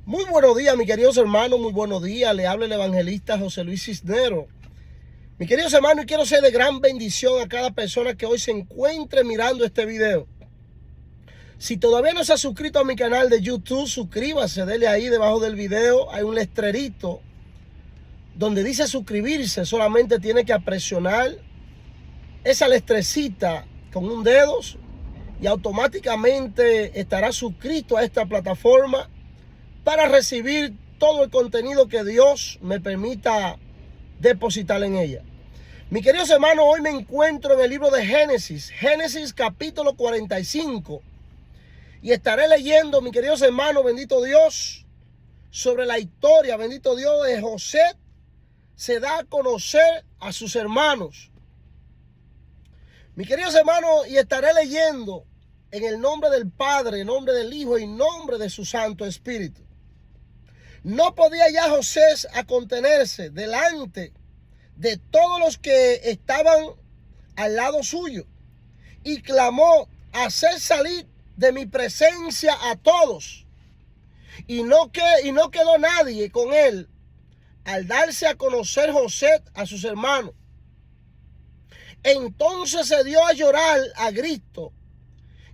Muy buenos días, mis queridos hermanos, muy buenos días. Le habla el evangelista José Luis Cisneros. Mis queridos hermanos, quiero ser de gran bendición a cada persona que hoy se encuentre mirando este video. Si todavía no se ha suscrito a mi canal de YouTube, suscríbase, dele ahí debajo del video. Hay un letrerito donde dice suscribirse. Solamente tiene que presionar esa letrecita con un dedo y automáticamente estará suscrito a esta plataforma para recibir todo el contenido que Dios me permita depositar en ella. Mis queridos hermanos, hoy me encuentro en el libro de Génesis, Génesis capítulo 45, y estaré leyendo, mis queridos hermanos, bendito Dios, sobre la historia, bendito Dios, de José. Se da a conocer a sus hermanos. Mis queridos hermanos, y estaré leyendo en el nombre del Padre, en nombre del Hijo y en nombre de su Santo Espíritu. No podía ya José a contenerse delante de todos los que estaban al lado suyo y clamó: hacer salir de mi presencia a todos. Y no quedó nadie con él al darse a conocer José a sus hermanos. Entonces se dio a llorar a grito,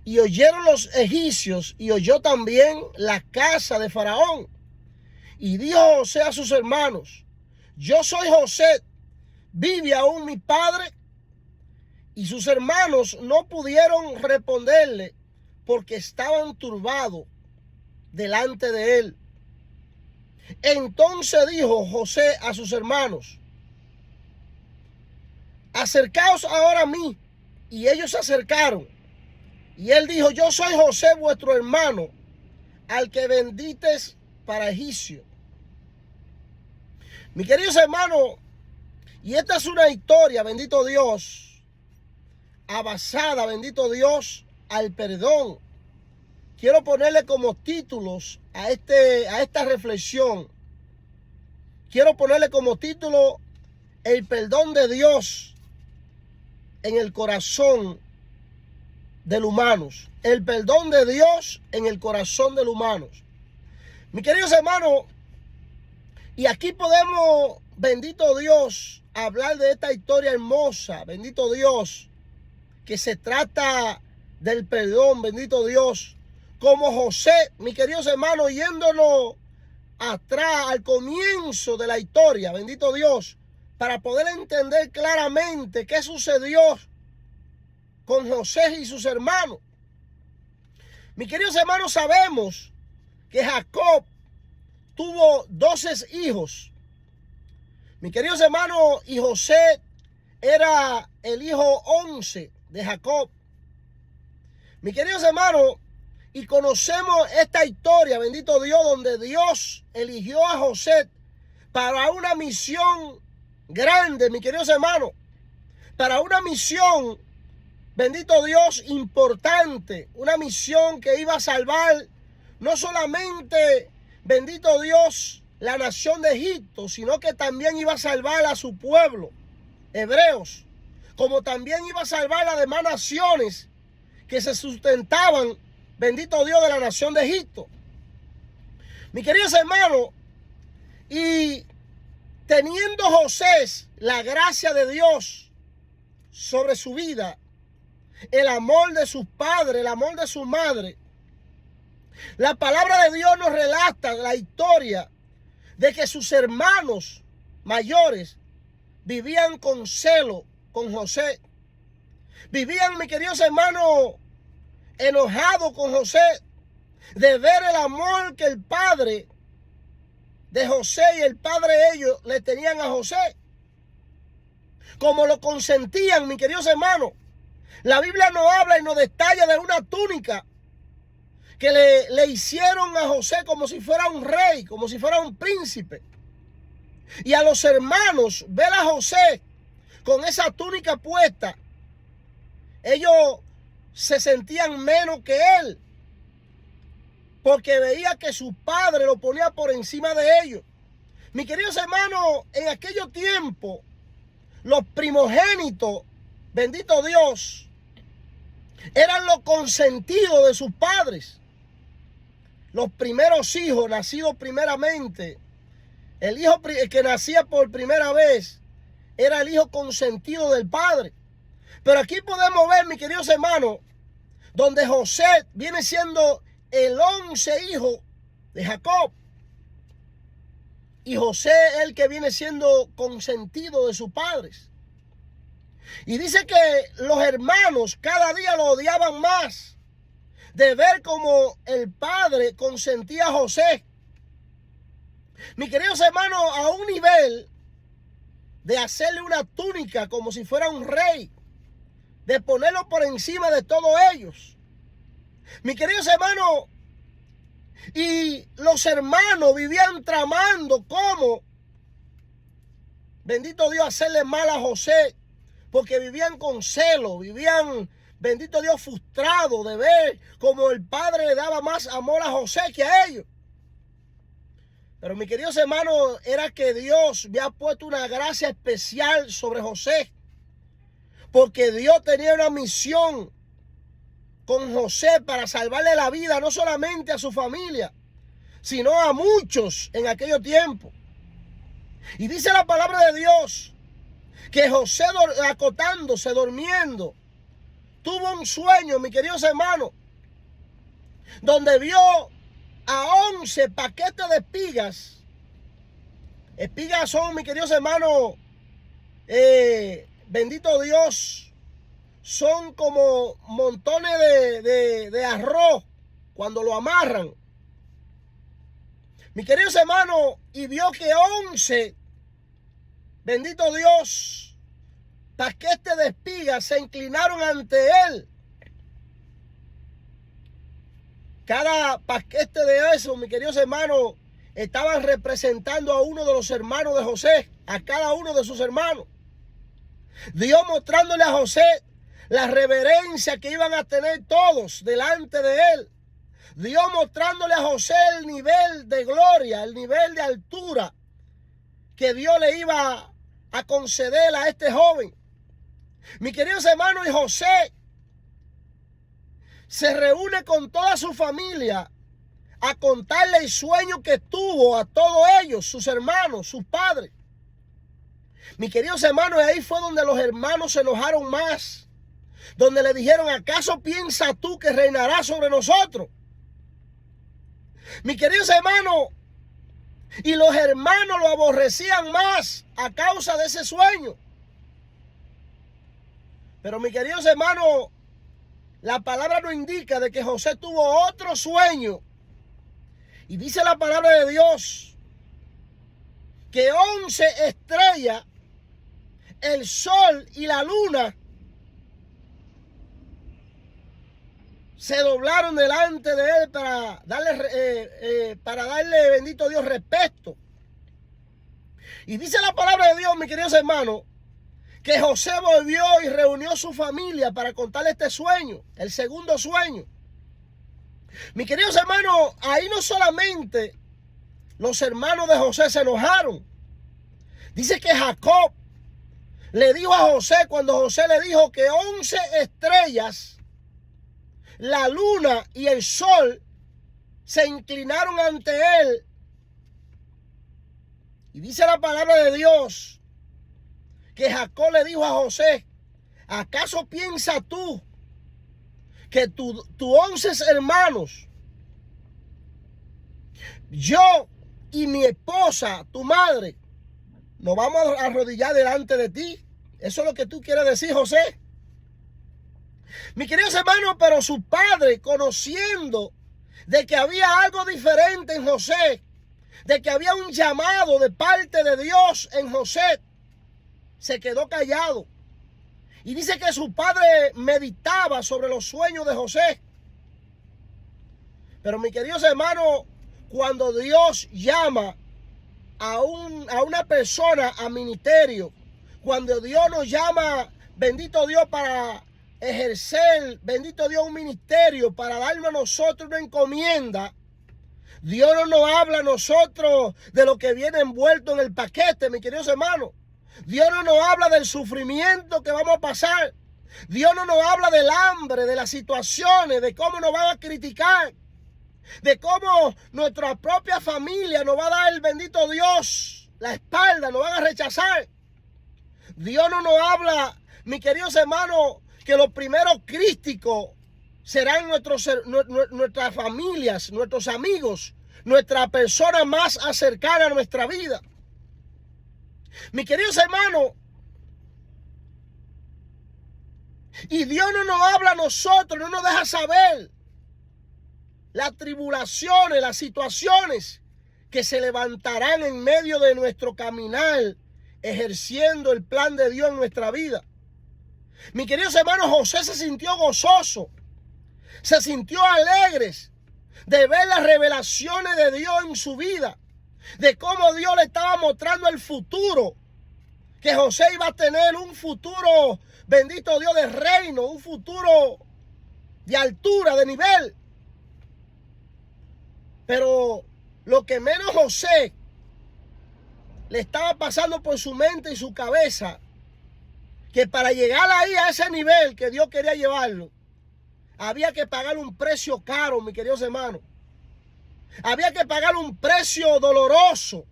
y oyeron los egipcios, y oyó también la casa de Faraón. Y dijo José a sus hermanos: yo soy José, ¿vive aún mi padre? Y sus hermanos no pudieron responderle, porque estaban turbados delante de él. Entonces dijo José a sus hermanos: acercaos ahora a mí. Y ellos se acercaron. Y él dijo: yo soy José, vuestro hermano, al que vendisteis para Egipcio. Mis queridos hermanos, y esta es una historia, bendito Dios, basada, bendito Dios, al perdón. Quiero ponerle como títulos a esta reflexión. Quiero ponerle como título: el perdón de Dios en el corazón del humano. El perdón de Dios en el corazón del humano. Mis queridos hermanos, y aquí podemos, bendito Dios, hablar de esta historia hermosa, bendito Dios, que se trata del perdón, bendito Dios, como José, mis queridos hermanos, yéndonos atrás al comienzo de la historia, bendito Dios, para poder entender claramente qué sucedió con José y sus hermanos. Mis queridos hermanos, sabemos que Jacob tuvo 12 hijos. Mis queridos hermanos, y José era el hijo 11 de Jacob. Mis queridos hermanos, y conocemos esta historia, bendito Dios, donde Dios eligió a José para una misión grande, mis queridos hermanos, para una misión, bendito Dios, importante, una misión que iba a salvar no solamente, bendito Dios, la nación de Egipto, sino que también iba a salvar a su pueblo, hebreos, como también iba a salvar a las demás naciones que se sustentaban, bendito Dios, de la nación de Egipto. Mis queridos hermanos, y teniendo José la gracia de Dios sobre su vida, el amor de sus padres, el amor de su madre, la palabra de Dios nos relata la historia de que sus hermanos mayores vivían con celo con José. Vivían, mis queridos hermanos, enojados con José de ver el amor que el padre de José y el padre de ellos le tenían a José. Como lo consentían, mis queridos hermanos. La Biblia nos habla y nos detalla de una túnica que le hicieron a José como si fuera un rey, como si fuera un príncipe. Y a los hermanos, ver a José con esa túnica puesta, ellos se sentían menos que él, porque veía que su padre lo ponía por encima de ellos. Mis queridos hermanos, en aquellos tiempos, los primogénitos, bendito Dios, eran los consentidos de sus padres. los primeros hijos nacidos primeramente, el hijo que nacía por primera vez, era el hijo consentido del padre. Pero aquí podemos ver, mis queridos hermanos, donde José viene siendo el 11 hijo de Jacob. Y José es el que viene siendo consentido de sus padres. Y dice que los hermanos cada día lo odiaban más de ver como el padre consentía a José. Mis queridos hermanos, a un nivel de hacerle una túnica como si fuera un rey, de ponerlo por encima de todos ellos. Mis queridos hermanos, y los hermanos vivían tramando cómo, bendito Dios, hacerle mal a José, porque vivían con celo, vivían, bendito Dios, frustrados de ver cómo el padre le daba más amor a José que a ellos. Pero mis queridos hermanos, era que Dios había puesto una gracia especial sobre José, porque Dios tenía una misión con José para salvarle la vida, no solamente a su familia, sino a muchos en aquellos tiempos. Y dice la palabra de Dios que José, acotándose, durmiendo, tuvo un sueño, mis queridos hermanos, donde vio a 11 paquetes de espigas. Espigas son, mis queridos hermanos, bendito Dios, son como montones de arroz cuando lo amarran. Mis queridos hermanos, y vio que 11, bendito Dios, paquetes de espigas se inclinaron ante él. Cada paquete de esos, mis queridos hermanos, estaban representando a uno de los hermanos de José, a cada uno de sus hermanos. Dios mostrándole a José la reverencia que iban a tener todos delante de él. Dios mostrándole a José el nivel de gloria, el nivel de altura que Dios le iba a conceder a este joven. Mis queridos hermanos, y José se reúne con toda su familia a contarle el sueño que tuvo a todos ellos, sus hermanos, sus padres. Mis queridos hermanos, y ahí fue donde los hermanos se enojaron más, donde le dijeron: ¿acaso piensas tú que reinarás sobre nosotros? Mis queridos hermanos, y los hermanos lo aborrecían más a causa de ese sueño. Pero mis queridos hermanos, la palabra nos indica de que José tuvo otro sueño. Y dice la palabra de Dios que 11 estrellas, el sol y la luna, se doblaron delante de él para darle, bendito Dios, respeto. Y dice la palabra de Dios, mis queridos hermanos, que José volvió y reunió su familia para contarle este sueño, el segundo sueño. Mis queridos hermanos, ahí no solamente los hermanos de José se enojaron. Dice que Jacob le dijo a José, cuando José le dijo que 11 estrellas, la luna y el sol se inclinaron ante él. Y dice la palabra de Dios que Jacob le dijo a José: ¿acaso piensas tú que tus 11 hermanos, yo y mi esposa, tu madre, nos vamos a arrodillar delante de ti? ¿Eso es lo que tú quieres decir, José? Mis queridos hermanos, pero su padre, conociendo de que había algo diferente en José, de que había un llamado de parte de Dios en José, se quedó callado. Y dice que su padre meditaba sobre los sueños de José. Pero mis queridos hermanos, cuando Dios llama a una persona a ministerio, cuando Dios nos llama, bendito Dios, para ejercer, bendito Dios, un ministerio, para darnos a nosotros una encomienda, Dios no nos habla a nosotros de lo que viene envuelto en el paquete, mis queridos hermanos. Dios no nos habla del sufrimiento que vamos a pasar. Dios no nos habla del hambre, de las situaciones, de cómo nos van a criticar. de cómo nuestra propia familia nos va a dar, el bendito Dios, la espalda, nos van a rechazar. Dios no nos habla, mis queridos hermanos, que los primeros crísticos serán nuestras familias, nuestros amigos, nuestra persona más cercana a nuestra vida. Mis queridos hermanos, y Dios no nos habla a nosotros, no nos deja saber las tribulaciones, las situaciones que se levantarán en medio de nuestro caminar, ejerciendo el plan de Dios en nuestra vida. Mis queridos hermanos, José se sintió gozoso, se sintió alegre de ver las revelaciones de Dios en su vida, de cómo Dios le estaba mostrando el futuro, que José iba a tener un futuro, bendito Dios, de reino, un futuro de altura, de nivel. Pero lo que menos José le estaba pasando por su mente y su cabeza, que para llegar ahí a ese nivel que Dios quería llevarlo, había que pagar un precio caro, mis queridos hermanos. Había que pagar un precio doloroso.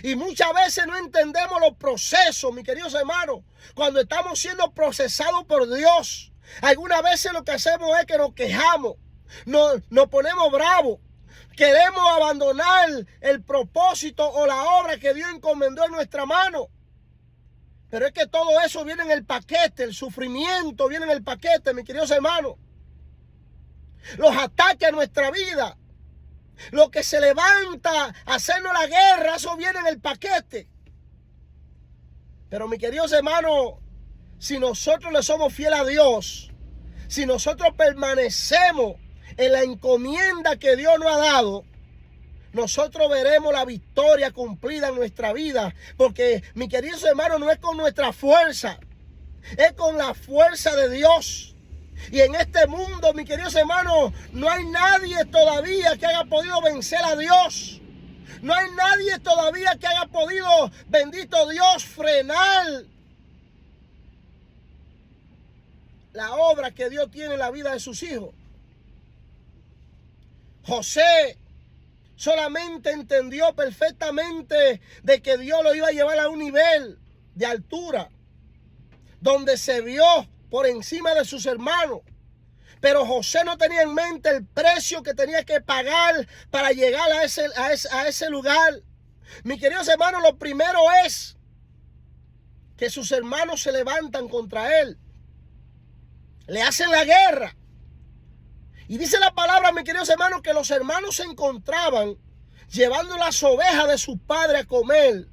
Y muchas veces no entendemos los procesos, mis queridos hermanos, cuando estamos siendo procesados por Dios. Algunas veces lo que hacemos es que nos quejamos, nos ponemos bravos. Queremos abandonar el propósito o la obra que Dios encomendó en nuestra mano. Pero es que todo eso viene en el paquete, el sufrimiento viene en el paquete, mis queridos hermanos. Los ataques a nuestra vida, lo que se levanta a hacernos la guerra, eso viene en el paquete. Pero mis queridos hermanos, si nosotros le somos fieles a Dios, si nosotros permanecemos en la encomienda que Dios nos ha dado, nosotros veremos la victoria cumplida en nuestra vida. Porque, mis queridos hermanos, no es con nuestra fuerza, es con la fuerza de Dios. Y en este mundo, mis queridos hermanos, no hay nadie todavía que haya podido vencer a Dios. No hay nadie todavía que haya podido, bendito Dios, frenar la obra que Dios tiene en la vida de sus hijos. José solamente entendió perfectamente de que Dios lo iba a llevar a un nivel de altura, donde se vio por encima de sus hermanos. Pero José no tenía en mente el precio que tenía que pagar para llegar a ese lugar. Mis queridos hermanos, lo primero es que sus hermanos se levantan contra él, le hacen la guerra. Y dice la palabra, mis queridos hermanos, que los hermanos se encontraban llevando las ovejas de su padre a comer.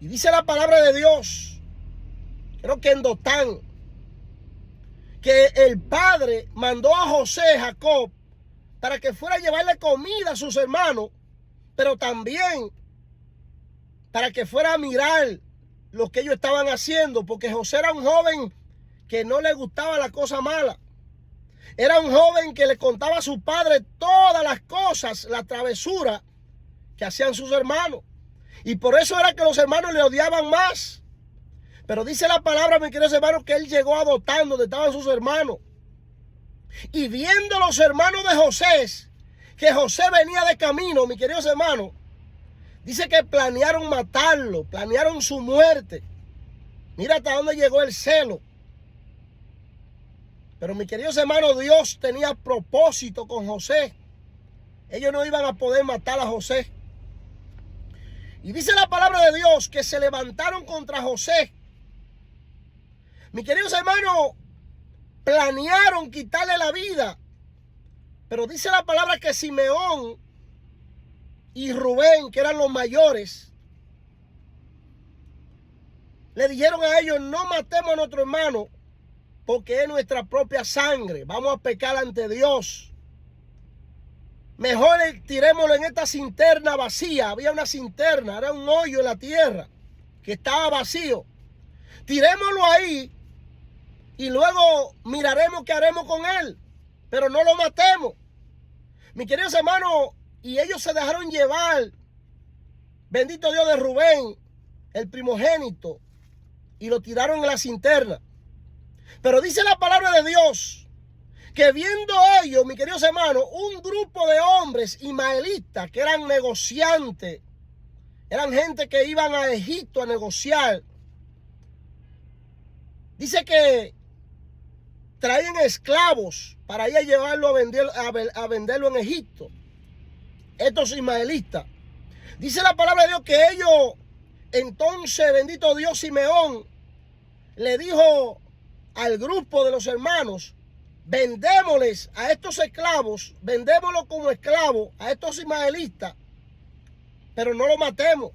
Y dice la palabra de Dios, creo que en Dotán, que el padre mandó a José, Jacob, para que fuera a llevarle comida a sus hermanos, pero también para que fuera a mirar lo que ellos estaban haciendo, porque José era un joven que no le gustaba la cosa mala. Era un joven que le contaba a su padre todas las cosas, la travesura que hacían sus hermanos. Y por eso era que los hermanos le odiaban más. Pero dice la palabra, mis queridos hermanos, que él llegó a Dotán, donde estaban sus hermanos. Y viendo los hermanos de José, que José venía de camino, mis queridos hermanos, dice que planearon matarlo, planearon su muerte. Mira hasta dónde llegó el celo. Pero mis queridos hermanos, Dios tenía propósito con José. Ellos no iban a poder matar a José. Y dice la palabra de Dios que se levantaron contra José. Mis queridos hermanos, planearon quitarle la vida. Pero dice la palabra que Simeón y Rubén, que eran los mayores, le dijeron a ellos: no matemos a nuestro hermano, porque es nuestra propia sangre. Vamos a pecar ante Dios. Mejor tirémoslo en esta cisterna vacía. Había una cisterna, era un hoyo en la tierra que estaba vacío. Tirémoslo ahí y luego miraremos qué haremos con él. Pero no lo matemos. Mis queridos hermanos, y ellos se dejaron llevar, bendito Dios, de Rubén, el primogénito, y lo tiraron en la cisterna. Pero dice la palabra de Dios que viendo ellos, mis queridos hermanos, un grupo de hombres ismaelitas que eran negociantes, eran gente que iban a Egipto a negociar. Dice que traían esclavos para ir a llevarlo a venderlo en Egipto. Estos ismaelitas. Dice la palabra de Dios que ellos, entonces, bendito Dios, Simeón le dijo al grupo de los hermanos: vendémosles a estos esclavos, vendémoslos como esclavos a estos ismaelitas, pero no lo matemos.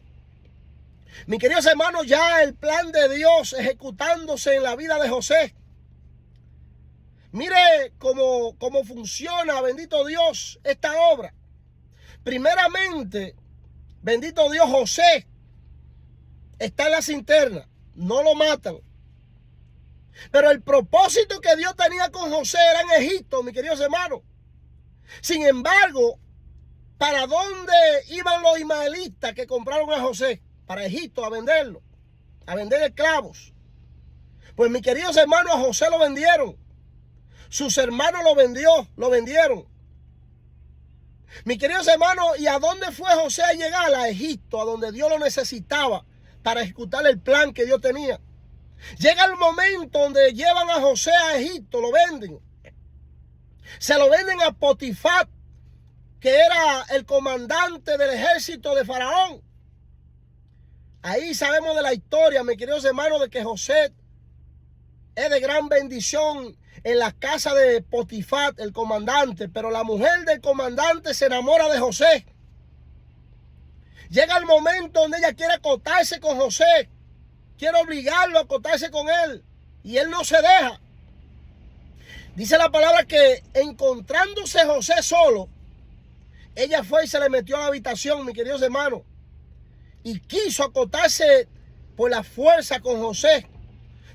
Mis queridos hermanos, ya el plan de Dios ejecutándose en la vida de José. Mire cómo funciona, bendito Dios, esta obra. Primeramente, bendito Dios, José está en la cinterna, no lo matan. Pero el propósito que Dios tenía con José era en Egipto, mis queridos hermanos. Sin embargo, ¿para dónde iban los ismaelitas que compraron a José? Para Egipto, a venderlo, a vender esclavos. Pues mis queridos hermanos, a José lo vendieron. Sus hermanos lo vendieron. Mis queridos hermanos, ¿y a dónde fue José a llegar? A Egipto, a donde Dios lo necesitaba para ejecutar el plan que Dios tenía. Llega el momento donde llevan a José a Egipto, lo venden. Se lo venden a Potifar, que era el comandante del ejército de Faraón. Ahí sabemos de la historia, mis queridos hermanos, de que José es de gran bendición en la casa de Potifar, el comandante. Pero la mujer del comandante se enamora de José. Llega el momento donde ella quiere acostarse con José. Quiere obligarlo a acostarse con él. Y él no se deja. Dice la palabra que encontrándose José solo, ella fue y se le metió a la habitación, mis queridos hermanos, y quiso acostarse por la fuerza con José.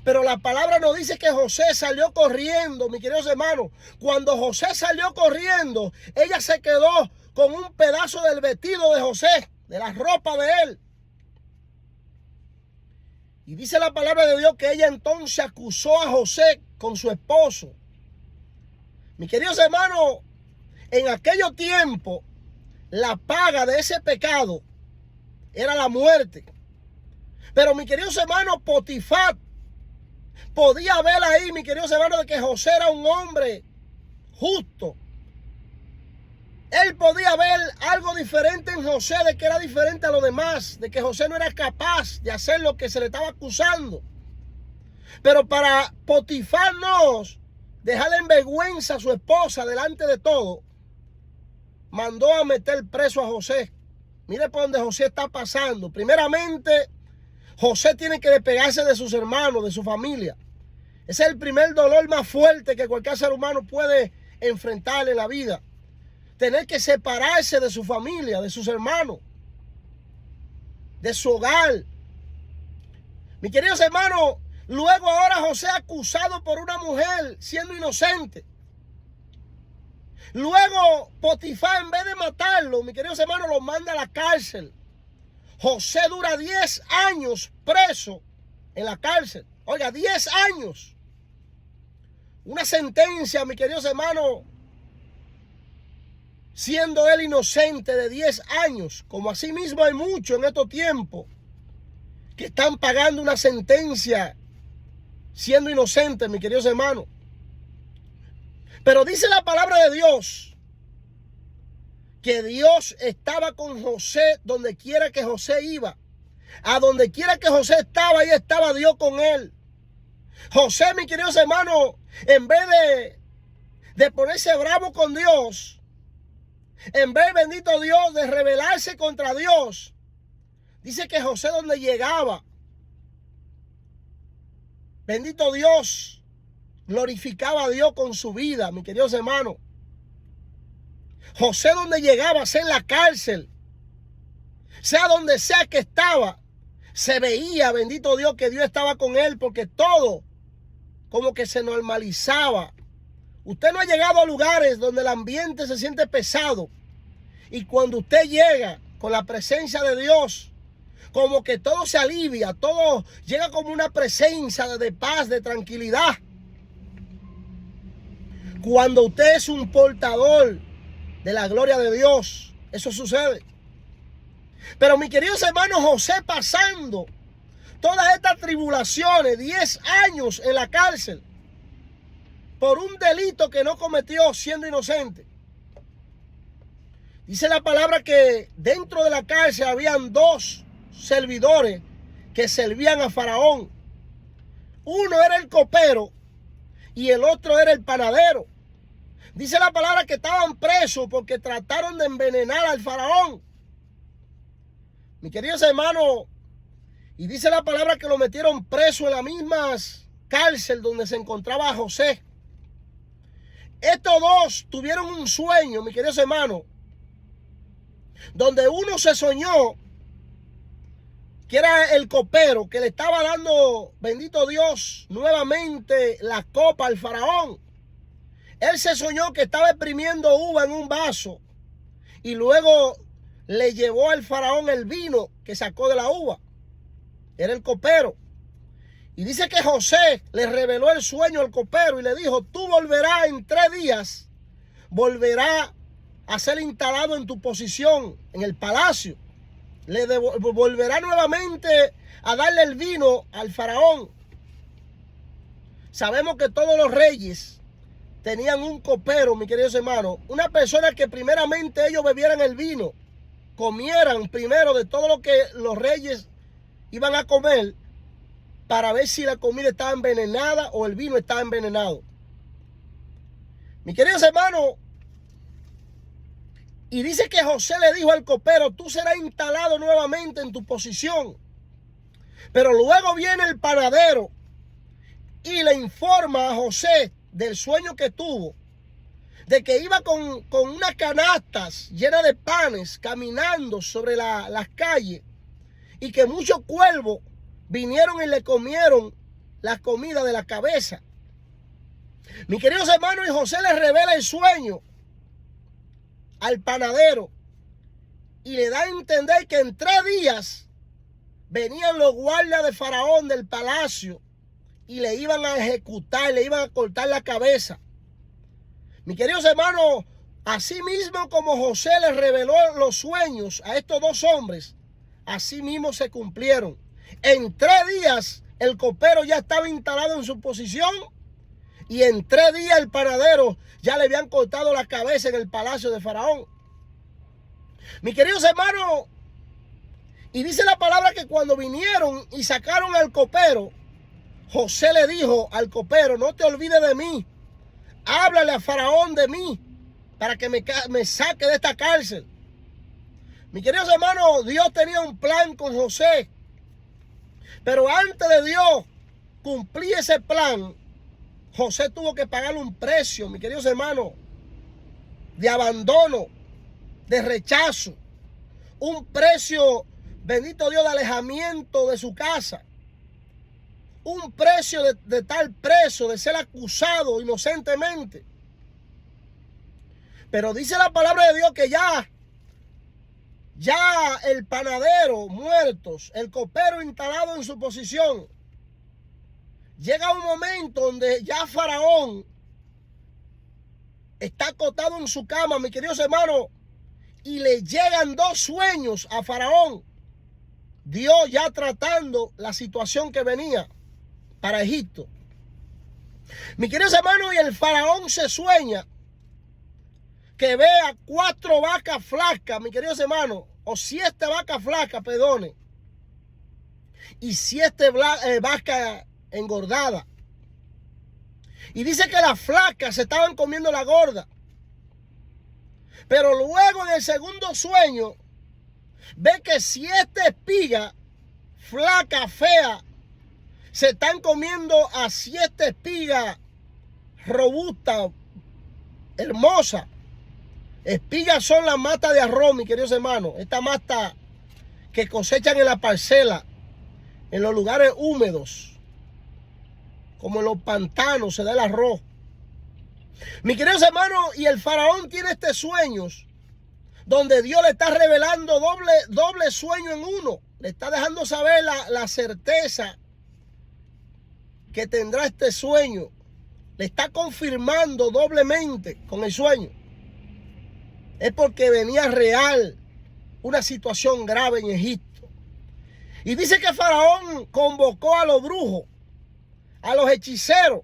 Pero la palabra nos dice que José salió corriendo, mis queridos hermanos. Cuando José salió corriendo, ella se quedó con un pedazo del vestido de José, de la ropa de él. Y dice la palabra de Dios que ella entonces acusó a José con su esposo. Mis queridos hermanos, en aquellos tiempos, la paga de ese pecado era la muerte. Pero mis queridos hermanos, Potifar podía ver ahí, mis queridos hermanos, de que José era un hombre justo. Él podía ver algo diferente en José, de que era diferente a los demás, de que José no era capaz de hacer lo que se le estaba acusando. Pero para Potifar no dejarle en vergüenza a su esposa delante de todo, mandó a meter preso a José. Mire por donde José está pasando. Primeramente, José tiene que despegarse de sus hermanos, de su familia. Ese es el primer dolor más fuerte que cualquier ser humano puede enfrentar en la vida. Tener que separarse de su familia, de sus hermanos, de su hogar. Mis queridos hermanos, luego ahora José acusado por una mujer siendo inocente. Luego Potifar, en vez de matarlo, mis queridos hermanos, lo manda a la cárcel. José dura 10 años preso en la cárcel. Oiga, 10 años. Una sentencia, mis queridos hermanos, siendo él inocente, de 10 años. Como así mismo hay muchos en estos tiempos que están pagando una sentencia siendo inocentes, mis queridos hermanos. Pero dice la palabra de Dios que Dios estaba con José donde quiera que José iba. A donde quiera que José estaba, ahí estaba Dios con él. José, mis queridos hermanos, en vez de ponerse bravo con Dios, en vez, bendito Dios, de rebelarse contra Dios, dice que José donde llegaba, bendito Dios, glorificaba a Dios con su vida, mis queridos hermanos. José donde llegaba, sea en la cárcel, sea donde sea que estaba, se veía, bendito Dios, que Dios estaba con él, porque todo como que se normalizaba. Usted no ha llegado a lugares donde el ambiente se siente pesado, y cuando usted llega con la presencia de Dios, como que todo se alivia, todo llega como una presencia de paz, de tranquilidad. Cuando usted es un portador de la gloria de Dios, eso sucede. Pero mis queridos hermanos, José pasando todas estas tribulaciones, 10 años en la cárcel, por un delito que no cometió siendo inocente. Dice la palabra que dentro de la cárcel habían 2 servidores que servían a Faraón. Uno era el copero y el otro era el panadero. Dice la palabra que estaban presos porque trataron de envenenar al Faraón. Mis queridos hermanos, y dice la palabra que lo metieron preso en la misma cárcel donde se encontraba José. Estos 2 tuvieron un sueño, mis queridos hermanos, donde uno se soñó que era el copero que le estaba dando, bendito Dios, nuevamente la copa al Faraón. Él se soñó que estaba exprimiendo uva en un vaso y luego le llevó al Faraón el vino que sacó de la uva. Era el copero. Y dice que José le reveló el sueño al copero y le dijo: tú volverás en 3 días, volverás a ser instalado en tu posición en el palacio. Volverá nuevamente a darle el vino al Faraón. Sabemos que todos los reyes tenían un copero, mis queridos hermanos, una persona que primeramente ellos bebieran el vino, comieran primero de todo lo que los reyes iban a comer, para ver si la comida estaba envenenada o el vino estaba envenenado. Mis queridos hermanos, y dice que José le dijo al copero: tú serás instalado nuevamente en tu posición. Pero luego viene el panadero y le informa a José del sueño que tuvo, de que iba con unas canastas llenas de panes caminando sobre las calles, y que muchos cuervos vinieron y le comieron la comida de la cabeza. Mis queridos hermanos, y José le revela el sueño al panadero y le da a entender que en 3 días venían los guardias de Faraón del palacio y le iban a ejecutar, le iban a cortar la cabeza. Mis queridos hermanos, así mismo como José le reveló los sueños a estos 2 hombres, así mismo se cumplieron. En 3 días el copero ya estaba instalado en su posición, y en 3 días el panadero ya le habían cortado la cabeza en el palacio de Faraón. Mis queridos hermanos, y dice la palabra que cuando vinieron y sacaron al copero, José le dijo al copero: no te olvides de mí, háblale a Faraón de mí para que me saque de esta cárcel. Mis queridos hermanos, Dios tenía un plan con José, pero antes de Dios cumplir ese plan, José tuvo que pagar un precio, mis queridos hermanos, de abandono, de rechazo, un precio, bendito Dios, de alejamiento de su casa, un precio de estar preso, de ser acusado inocentemente. Pero dice la palabra de Dios que ya el panadero muertos, el copero instalado en su posición, llega un momento donde ya Faraón está acostado en su cama, mis queridos hermanos, y le llegan 2 sueños a Faraón. Dios ya tratando la situación que venía para Egipto. Mis queridos hermanos, y el Faraón se sueña que vea 4 vacas flacas, mis queridos hermanos, o 7 vacas flacas, perdone, y 7 vacas engordada. Y dice que las flacas se estaban comiendo la gorda. Pero luego en el segundo sueño ve que 7 espigas flacas, feas, se están comiendo a 7 espigas robustas, hermosas. Espigas son las matas de arroz, mis queridos hermanos. Esta mata que cosechan en la parcela, en los lugares húmedos, como en los pantanos se da el arroz. Mis queridos hermanos, y el Faraón tiene estos sueños donde Dios le está revelando doble sueño en uno. Le está dejando saber la certeza que tendrá este sueño le está confirmando doblemente con el sueño, es porque venía real una situación grave en Egipto. Y dice que Faraón convocó a los brujos, a los hechiceros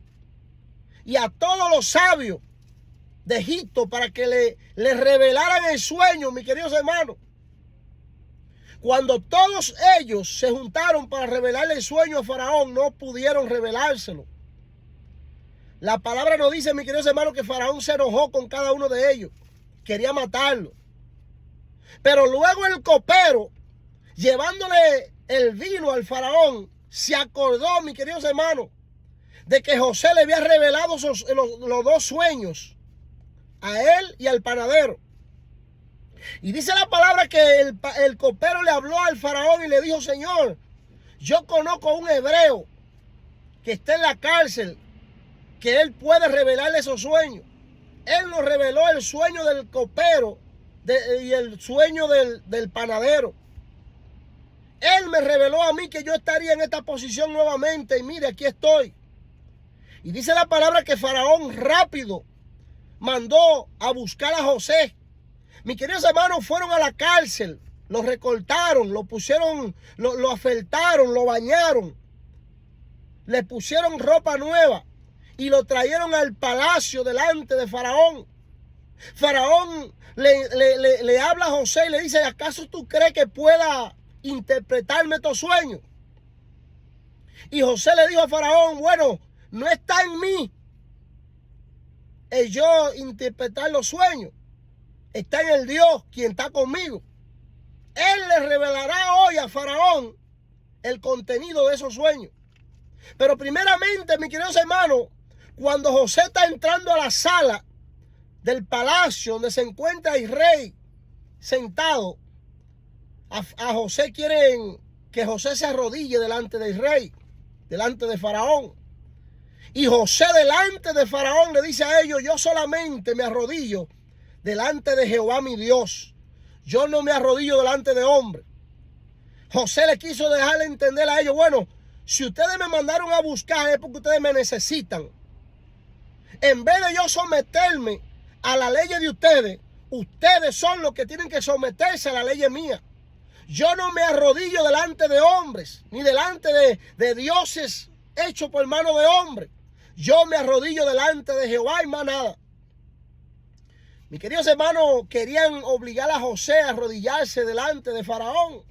y a todos los sabios de Egipto para que le revelaran el sueño, mis queridos hermanos. Cuando todos ellos se juntaron para revelarle el sueño a Faraón, no pudieron revelárselo. La palabra nos dice, mis queridos hermanos, que Faraón se enojó con cada uno de ellos. Quería matarlo. Pero luego el copero, llevándole el vino al Faraón, se acordó, mis queridos hermanos, de que José le había revelado los dos sueños, a él y al panadero. Y dice la palabra que el copero le habló al Faraón y le dijo: Señor, yo conozco a un hebreo que está en la cárcel, que él puede revelarle esos sueños. Él nos reveló el sueño del copero y el sueño del panadero. Él me reveló a mí que yo estaría en esta posición nuevamente, y mire, aquí estoy. Y dice la palabra que Faraón rápido mandó a buscar a José. Mis queridos hermanos, fueron a la cárcel, lo recortaron, lo pusieron, lo afeitaron, lo bañaron, le pusieron ropa nueva y lo trajeron al palacio delante de Faraón. Faraón le habla a José y le dice: ¿acaso tú crees que pueda interpretarme estos sueños? Y José le dijo a Faraón: bueno, no está en mí el yo interpretar los sueños, está en el Dios quien está conmigo. Él le revelará hoy a Faraón el contenido de esos sueños. Pero primeramente, mis queridos hermanos, cuando José está entrando a la sala del palacio donde se encuentra el rey sentado, a José quieren que José se arrodille delante del rey, delante de Faraón. Y José delante de Faraón le dice a ellos: yo solamente me arrodillo delante de Jehová mi Dios. Yo no me arrodillo delante de hombre. José le quiso dejarle entender a ellos: bueno, si ustedes me mandaron a buscar es porque ustedes me necesitan. En vez de yo someterme a la ley de ustedes, ustedes son los que tienen que someterse a la ley mía. Yo no me arrodillo delante de hombres, ni delante de dioses hechos por mano de hombre. Yo me arrodillo delante de Jehová y más nada. Mis queridos hermanos, querían obligar a José a arrodillarse delante de Faraón.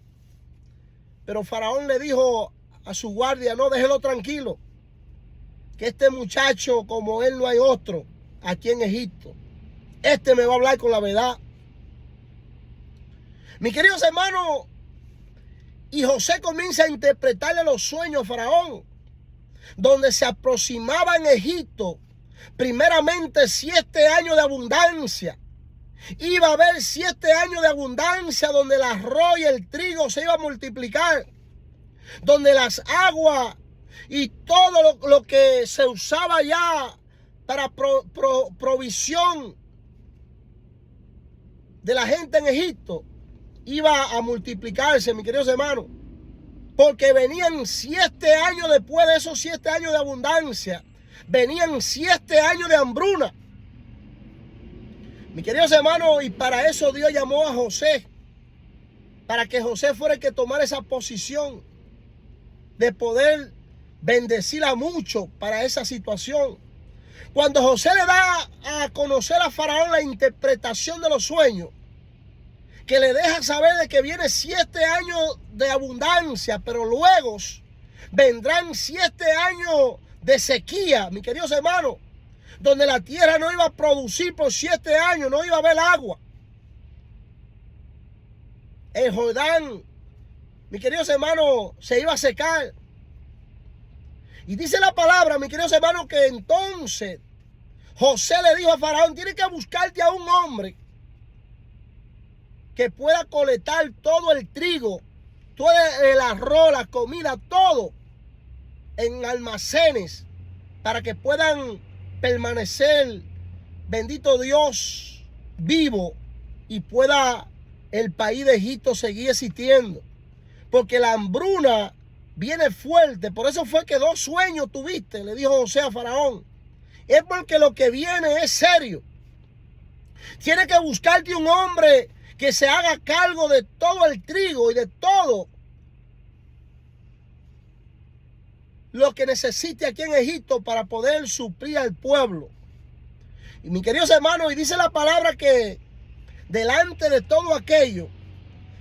Pero Faraón le dijo a su guardia: no, déjelo tranquilo, que este muchacho como él no hay otro aquí en Egipto. Este me va a hablar con la verdad. Mis queridos hermanos, y José comienza a interpretarle los sueños a Faraón, donde se aproximaba en Egipto primeramente 7 años de abundancia. Iba a haber 7 años de abundancia donde el arroz y el trigo se iba a multiplicar, donde las aguas y todo lo que se usaba ya para provisión de la gente en Egipto iba a multiplicarse, mis queridos hermanos, porque venían 7 años después de esos 7 años de abundancia, venían 7 años de hambruna. Mis queridos hermanos, y para eso Dios llamó a José, para que José fuera el que tomara esa posición de poder bendecir a muchos para esa situación. Cuando José le da a conocer a Faraón la interpretación de los sueños, que le deja saber de que viene 7 años de abundancia, pero luego vendrán 7 años de sequía, mis queridos hermanos, donde la tierra no iba a producir por 7 años, no iba a haber agua. El Jordán, mis queridos hermanos, se iba a secar. Y dice la palabra, mis queridos hermanos, que entonces José le dijo a Faraón: tienes que buscarte a un hombre que pueda colectar todo el trigo, todo el arroz, la comida, todo en almacenes, para que puedan permanecer, bendito Dios, vivo, y pueda el país de Egipto seguir existiendo. Porque la hambruna viene fuerte. Por eso fue que 2 sueños tuviste, le dijo José a Faraón. es porque lo que viene es serio. Tienes que buscarte un hombre que se haga cargo de todo el trigo y de todo lo que necesite aquí en Egipto para poder suplir al pueblo. Y mis queridos hermanos, y dice la palabra que delante de todo aquello,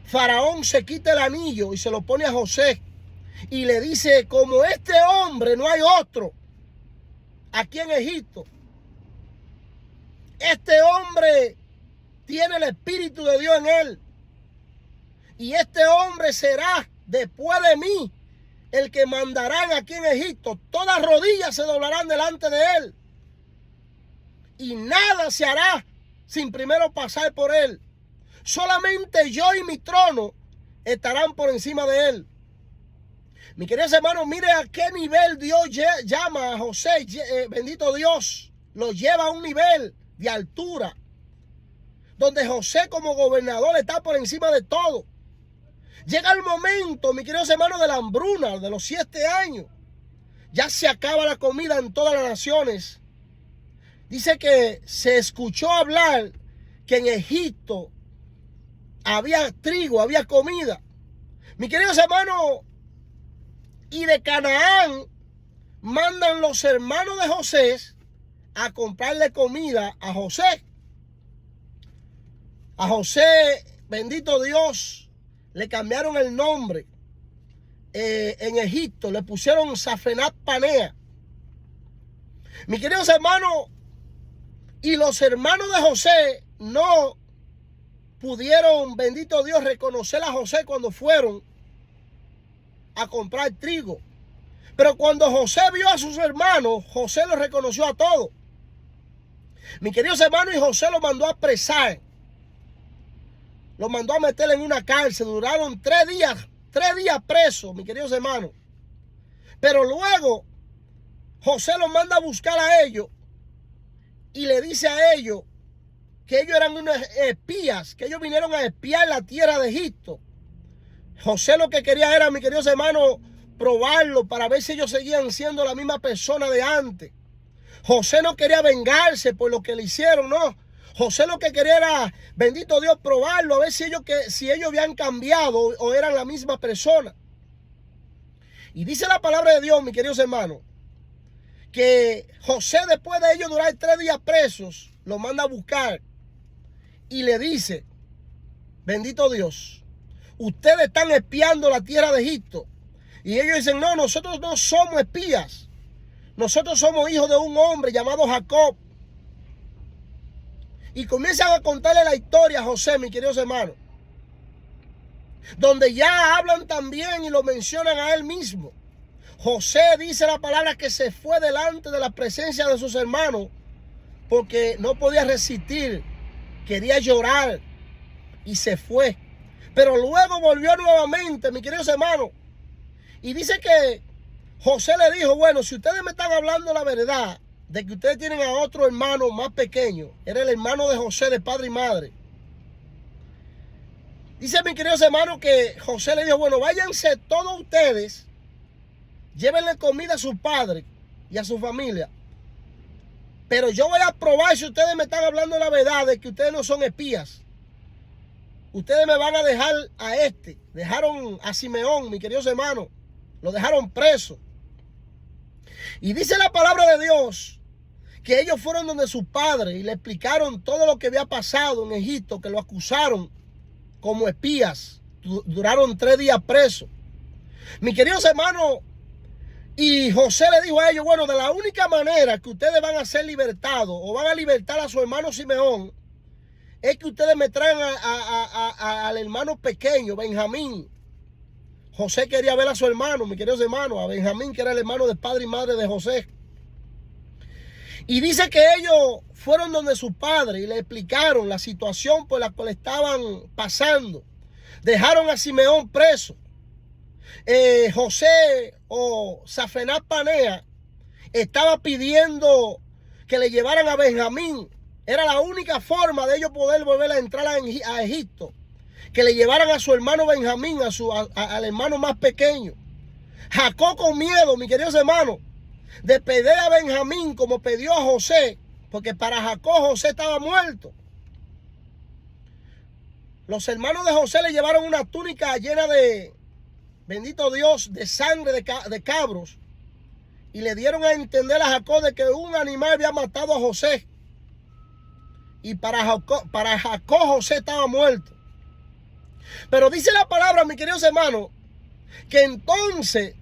Faraón se quita el anillo y se lo pone a José y le dice: como este hombre no hay otro aquí en Egipto. Este hombre tiene el Espíritu de Dios en él. Y este hombre será después de mí el que mandarán aquí en Egipto. Todas rodillas se doblarán delante de él. Y nada se hará sin primero pasar por él. Solamente yo y mi trono estarán por encima de él. Mi queridos hermanos, mire a qué nivel Dios llama a José. Bendito Dios, lo lleva a un nivel de altura, donde José como gobernador está por encima de todo. Llega el momento, mis queridos hermanos, de la hambruna, de los 7 años. Ya se acaba la comida en todas las naciones. Dice que se escuchó hablar que en Egipto había trigo, había comida. Mis queridos hermanos, y de Canaán mandan los hermanos de José a comprarle comida a José. A José, bendito Dios, le cambiaron el nombre. En Egipto le pusieron Safenat Panea. Mis queridos hermanos, y los hermanos de José no pudieron, bendito Dios, reconocer a José cuando fueron a comprar trigo. Pero cuando José vio a sus hermanos, José los reconoció a todos. Mis queridos hermanos, y José los mandó a apresar. Los mandó a meter en una cárcel. Duraron 3 días presos, mis queridos hermanos. Pero luego José los manda a buscar a ellos y le dice a ellos que ellos eran unos espías, que ellos vinieron a espiar la tierra de Egipto. José lo que quería era, mis queridos hermanos, probarlo para ver si ellos seguían siendo la misma persona de antes. José no quería vengarse por lo que le hicieron, no. José lo que quería era, bendito Dios, probarlo, a ver si ellos habían cambiado o eran la misma persona. Y dice la palabra de Dios, mis queridos hermanos, que José, después de ellos durar 3 días presos, lo manda a buscar y le dice: bendito Dios, ustedes están espiando la tierra de Egipto. Y ellos dicen: no, nosotros no somos espías. Nosotros somos hijos de un hombre llamado Jacob. Y comienzan a contarle la historia a José, mis queridos hermanos, donde ya hablan también y lo mencionan a él mismo. José, dice la palabra, que se fue delante de la presencia de sus hermanos porque no podía resistir, quería llorar y se fue. Pero luego volvió nuevamente, mis queridos hermanos, y dice que José le dijo: bueno, si ustedes me están hablando la verdad de que ustedes tienen a otro hermano más pequeño, era el hermano de José de padre y madre. Dice, mis queridos hermanos, que José le dijo: bueno, váyanse todos ustedes, llévenle comida a su padre y a su familia, pero yo voy a probar si ustedes me están hablando la verdad de que ustedes no son espías. Ustedes me van a dejar a este. Dejaron a Simeón, mis queridos hermanos, lo dejaron preso. Y dice la palabra de Dios que ellos fueron donde su padre y le explicaron todo lo que había pasado en Egipto, que lo acusaron como espías. Duraron 3 días presos. Mis queridos hermanos, y José le dijo a ellos: bueno, de la única manera que ustedes van a ser libertados o van a libertar a su hermano Simeón es que ustedes me traen al hermano pequeño, Benjamín. José quería ver a su hermano, mis queridos hermanos, a Benjamín, que era el hermano de padre y madre de José. Y dice que ellos fueron donde su padre y le explicaron la situación por la cual estaban pasando. Dejaron a Simeón preso. José o Safenat Panea estaba pidiendo que le llevaran a Benjamín. Era la única forma de ellos poder volver a entrar a Egipto, que le llevaran a su hermano Benjamín, al hermano más pequeño. Jacob, con miedo, mis queridos hermanos, de pedir a Benjamín como pidió a José, porque para Jacob José estaba muerto. Los hermanos de José le llevaron una túnica llena de, bendito Dios, de sangre de cabros, y le dieron a entender a Jacob de que un animal había matado a José. Y para Jacob José estaba muerto. Pero dice la palabra, mis queridos hermanos, que entonces,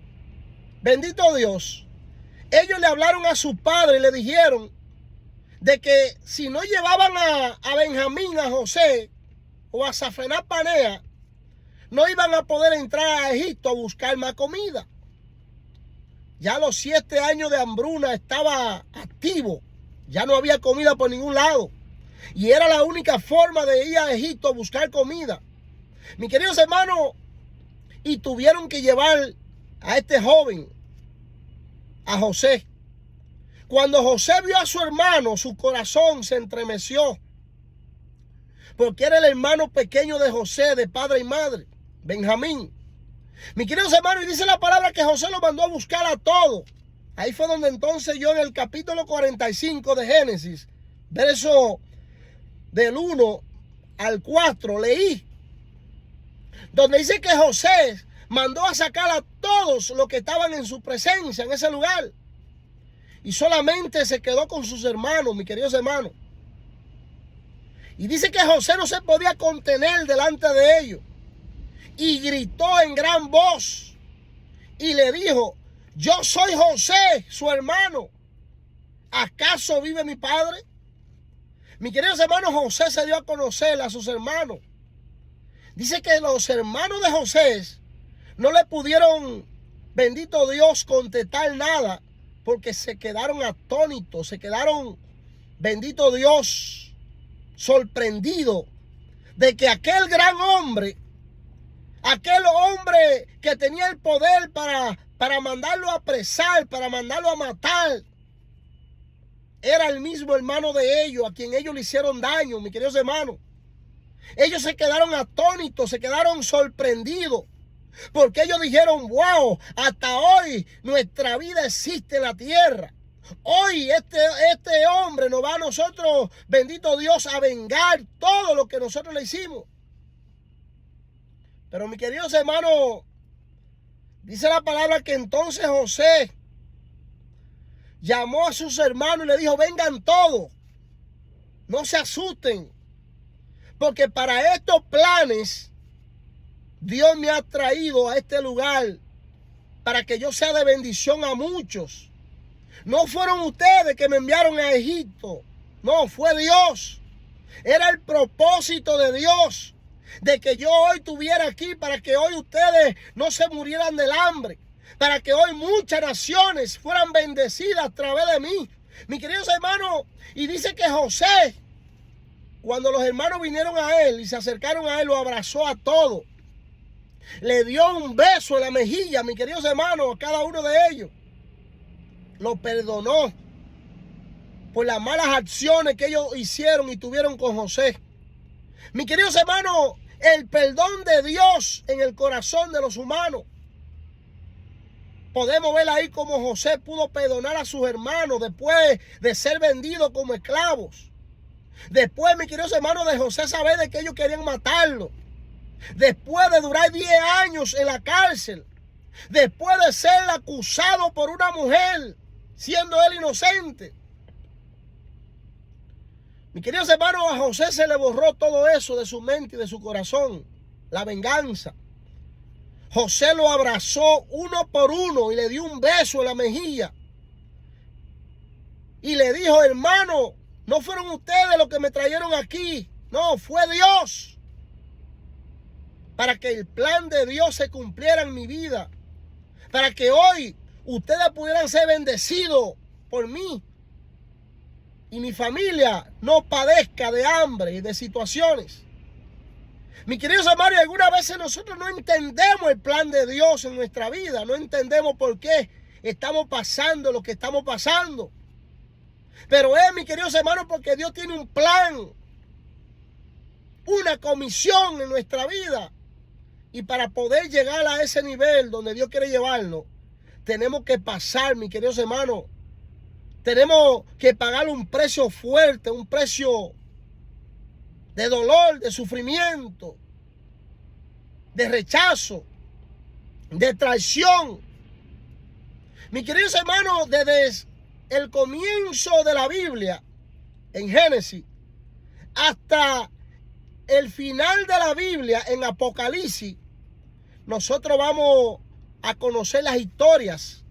bendito Dios, ellos le hablaron a su padre y le dijeron de que si no llevaban a Benjamín, a José o a Zafenat Panea, no iban a poder entrar a Egipto a buscar más comida. Ya los 7 años de hambruna estaba activo. Ya no había comida por ningún lado. Y era la única forma de ir a Egipto a buscar comida. Mis queridos hermanos, y tuvieron que llevar a este joven, a José. Cuando José vio a su hermano, su corazón se entremeció. Porque era el hermano pequeño de José, de padre y madre, Benjamín. Mis queridos hermanos, y dice la palabra que José lo mandó a buscar a todos. Ahí fue donde entonces yo en el capítulo 45 de Génesis, verso del 1 al 4, leí. Donde dice que José mandó a sacar a todos los que estaban en su presencia en ese lugar. Y solamente se quedó con sus hermanos, mis queridos hermanos. Y dice que José no se podía contener delante de ellos. Y gritó en gran voz. Y le dijo: yo soy José, su hermano. ¿Acaso vive mi padre? Mis queridos hermanos, José se dio a conocer a sus hermanos. Dice que los hermanos de José no le pudieron, bendito Dios, contestar nada, porque se quedaron atónitos, se quedaron, bendito Dios, sorprendidos de que aquel gran hombre, aquel hombre que tenía el poder para mandarlo a apresar, para mandarlo a matar, era el mismo hermano de ellos, a quien ellos le hicieron daño, mis queridos hermanos. Ellos se quedaron atónitos, se quedaron sorprendidos, porque ellos dijeron: wow, hasta hoy nuestra vida existe en la tierra. Hoy este hombre nos va a nosotros, bendito Dios, a vengar todo lo que nosotros le hicimos. Pero mis queridos hermanos, dice la palabra que entonces José llamó a sus hermanos y le dijo: vengan todos, no se asusten, porque para estos planes Dios me ha traído a este lugar para que yo sea de bendición a muchos. No fueron ustedes que me enviaron a Egipto, no, fue Dios. Era el propósito de Dios de que yo hoy estuviera aquí, para que hoy ustedes no se murieran del hambre, para que hoy muchas naciones fueran bendecidas a través de mí. Mis queridos hermanos, y dice que José, cuando los hermanos vinieron a él y se acercaron a él, lo abrazó a todos. Le dio un beso en la mejilla, mis queridos hermanos, a cada uno de ellos. Lo perdonó por las malas acciones que ellos hicieron y tuvieron con José. Mis queridos hermanos, el perdón de Dios en el corazón de los humanos. Podemos ver ahí cómo José pudo perdonar a sus hermanos después de ser vendidos como esclavos. Después, mis queridos hermanos, de José saber de que ellos querían matarlo. Después de durar 10 años en la cárcel. Después de ser acusado por una mujer, siendo él inocente. Mis queridos hermanos, a José se le borró todo eso de su mente y de su corazón. La venganza. José lo abrazó uno por uno y le dio un beso en la mejilla. Y le dijo: hermano, no fueron ustedes los que me trajeron aquí. No, fue Dios. Para que el plan de Dios se cumpliera en mi vida. Para que hoy ustedes pudieran ser bendecidos por mí. Y mi familia no padezca de hambre y de situaciones. Mis queridos hermanos, algunas veces nosotros no entendemos el plan de Dios en nuestra vida. No entendemos por qué estamos pasando lo que estamos pasando. Pero mis queridos hermanos, porque Dios tiene un plan, una comisión en nuestra vida. Y para poder llegar a ese nivel donde Dios quiere llevarnos, tenemos que pasar, mis queridos hermanos. Tenemos que pagar un precio fuerte, un precio de dolor, de sufrimiento, de rechazo, de traición. Mis queridos hermanos, desde el comienzo de la Biblia, en Génesis, hasta el final de la Biblia, en Apocalipsis, nosotros vamos a conocer las historias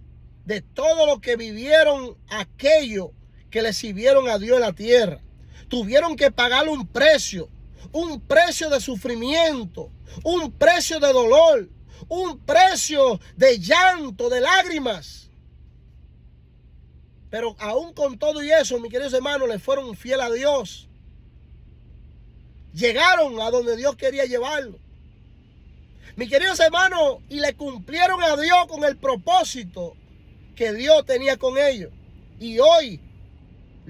de todo lo que vivieron aquellos que le sirvieron a Dios en la tierra. Tuvieron que pagar un precio de sufrimiento, un precio de dolor, un precio de llanto, de lágrimas. Pero aún con todo y eso, mis queridos hermanos, le fueron fieles a Dios. Llegaron a donde Dios quería llevarlo. Mis queridos hermanos, y le cumplieron a Dios con el propósito que Dios tenía con ellos. Y hoy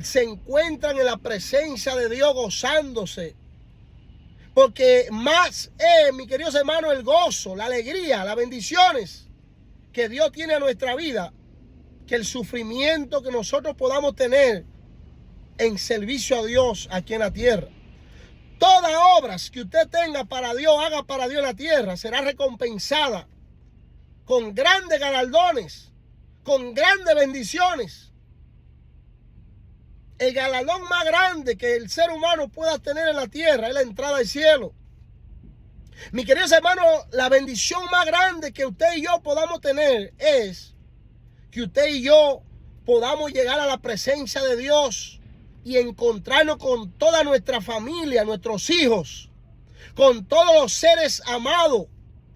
se encuentran en la presencia de Dios gozándose. Porque más es, mis queridos hermanos, el gozo, la alegría, las bendiciones que Dios tiene a nuestra vida, que el sufrimiento que nosotros podamos tener en servicio a Dios aquí en la tierra. Todas obras que usted tenga para Dios, haga para Dios en la tierra, será recompensada con grandes galardones, con grandes bendiciones. El galardón más grande que el ser humano pueda tener en la tierra es la entrada al cielo. Mis queridos hermanos, la bendición más grande que usted y yo podamos tener es que usted y yo podamos llegar a la presencia de Dios y encontrarnos con toda nuestra familia, nuestros hijos, con todos los seres amados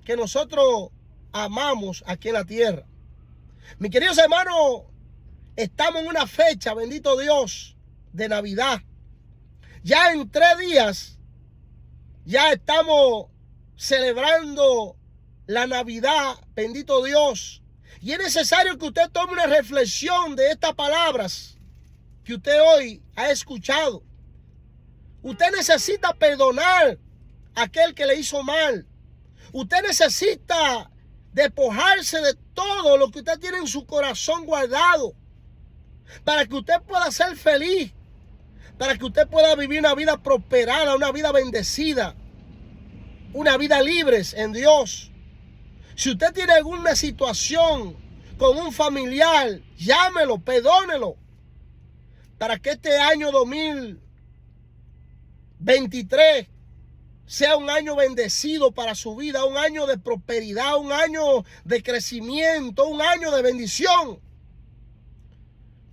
que nosotros amamos aquí en la tierra. Mis queridos hermanos, estamos en una fecha, bendito Dios, de Navidad. Ya en 3 días, ya estamos celebrando la Navidad, bendito Dios. Y es necesario que usted tome una reflexión de estas palabras que usted hoy ha escuchado. Usted necesita perdonar a aquel que le hizo mal. Usted necesita despojarse de todo lo que usted tiene en su corazón guardado, para que usted pueda ser feliz, para que usted pueda vivir una vida prosperada, una vida bendecida, una vida libre en Dios. Si usted tiene alguna situación con un familiar, llámelo, perdónelo, para que este año 2023 sea un año bendecido para su vida, un año de prosperidad, un año de crecimiento, un año de bendición.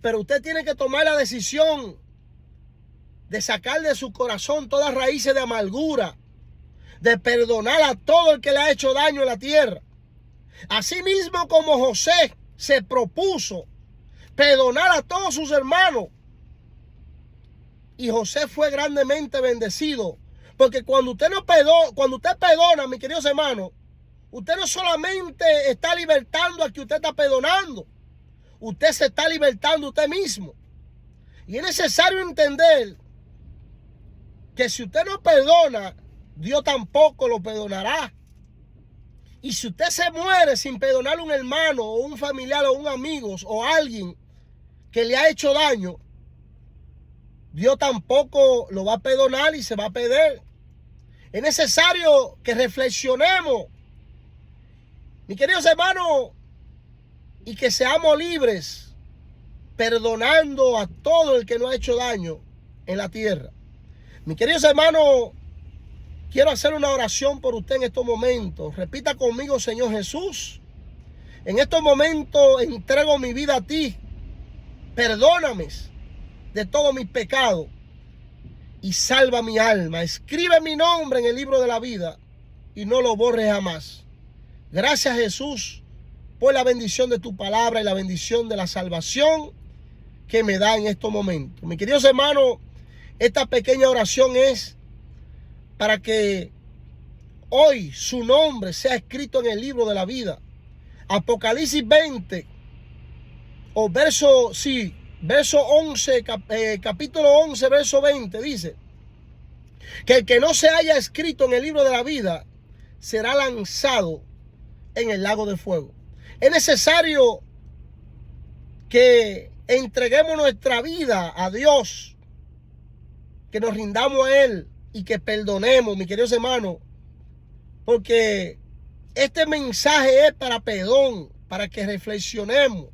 Pero usted tiene que tomar la decisión de sacar de su corazón todas raíces de amargura, de perdonar a todo el que le ha hecho daño en la tierra. Asimismo como José se propuso perdonar a todos sus hermanos, y José fue grandemente bendecido. Porque cuando usted perdona, mis queridos hermanos, usted no solamente está libertando a que usted está perdonando, usted se está libertando usted mismo. Y es necesario entender que si usted no perdona, Dios tampoco lo perdonará. Y si usted se muere sin perdonar a un hermano o un familiar o un amigo o alguien que le ha hecho daño, Dios tampoco lo va a perdonar y se va a perder. Es necesario que reflexionemos, mis queridos hermanos, y que seamos libres, perdonando a todo el que nos ha hecho daño en la tierra. Mis queridos hermanos, quiero hacer una oración por usted en estos momentos. Repita conmigo: Señor Jesús, en estos momentos entrego mi vida a ti. Perdóname de todos mis pecados y salva mi alma. Escribe mi nombre en el libro de la vida y no lo borres jamás. Gracias, Jesús, por la bendición de tu palabra y la bendición de la salvación que me da en estos momentos. Mis queridos hermanos, esta pequeña oración es para que hoy su nombre sea escrito en el libro de la vida. Apocalipsis 20 o verso 11, capítulo 11, verso 20 dice que el que no se haya escrito en el libro de la vida será lanzado en el lago de fuego. Es necesario que entreguemos nuestra vida a Dios, que nos rindamos a Él y que perdonemos, mis queridos hermanos, porque este mensaje es para perdón, para que reflexionemos,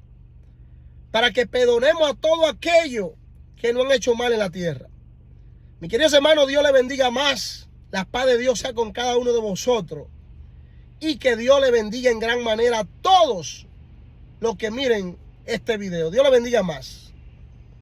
para que perdonemos a todo aquello que no han hecho mal en la tierra. Mis queridos hermanos, Dios le bendiga más. La paz de Dios sea con cada uno de vosotros. Y que Dios le bendiga en gran manera a todos los que miren este video. Dios le bendiga más.